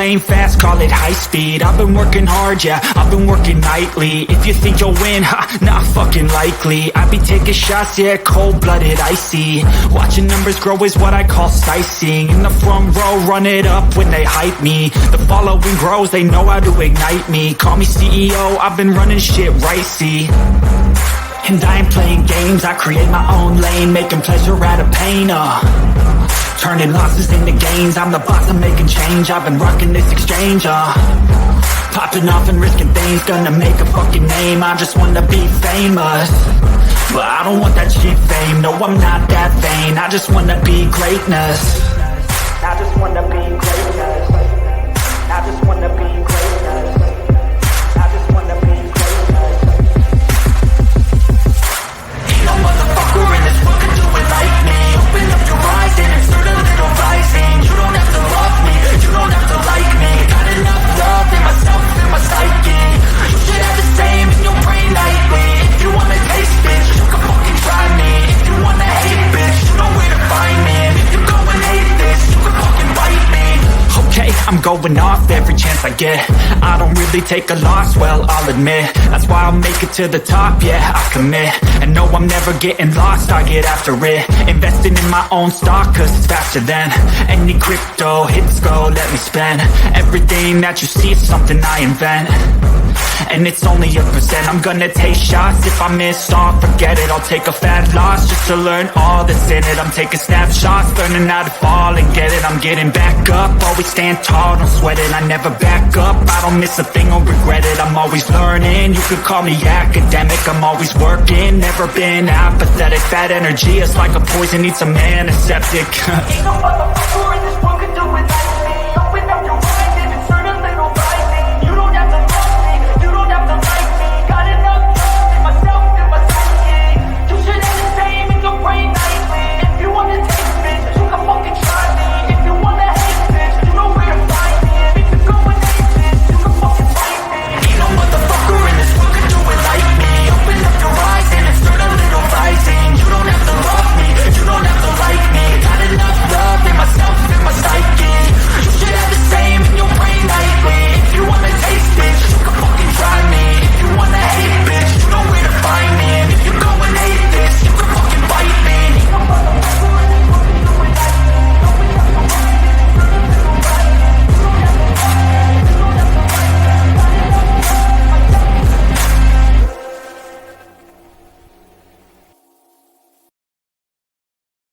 lane fast, call it high speed. I've been working hard, yeah, I've been working nightly. If you think you'll win, ha, not fucking likely. I be taking shots, yeah, cold-blooded, icy. Watching numbers grow is what I call sightseeing. In the front row, run it up when they hype me. The following grows, they know how to ignite me. Call me CEO, I've been running shit right, see. And I ain't playing games, I create my own lane, making pleasure out of pain, turning losses into gains. I'm the boss, I'm making change. I've been rocking this exchange, popping off and risking things. Gonna make a fucking name. I just wanna be famous, but I don't want that cheap fame. No, I'm not that vain. I just wanna be greatness. I just wanna be greatness. I just wanna be greatness. I just wanna be greatness. Ain't no motherfucker in this world can do it like me. Open up your eyes and insert a little rising. You don't have to love me, you don't have to like me. Got enough love in myself and my psyche. You should have the same in your brain nightly. If you wanna taste, bitch, you can fucking try me. If you wanna hate, bitch, you know where to find me. And if you go and hate this, you can fucking bite me. Okay, I'm going off every chance I get. I don't really take a loss, well, I'll admit. That's why I'll make it to the top, yeah, I commit. And no, I'm never getting lost, I get after it. Investing in my own stock, cause it's faster than any crypto hits go, let me spend. Everything that you see is something I invent, and it's only a percent. I'm gonna take shots, if I miss all, forget it. I'll take a fat loss just to learn all that's in it. I'm taking snapshots, learning how to fall and get it. I'm getting back up, always stand tall, don't sweat it. I never back up, I don't miss a thing or regret it. I'm always learning, you could call me academic. I'm always working, never been apathetic. That energy is like a poison, needs a man, a septic. Ain't no motherfucker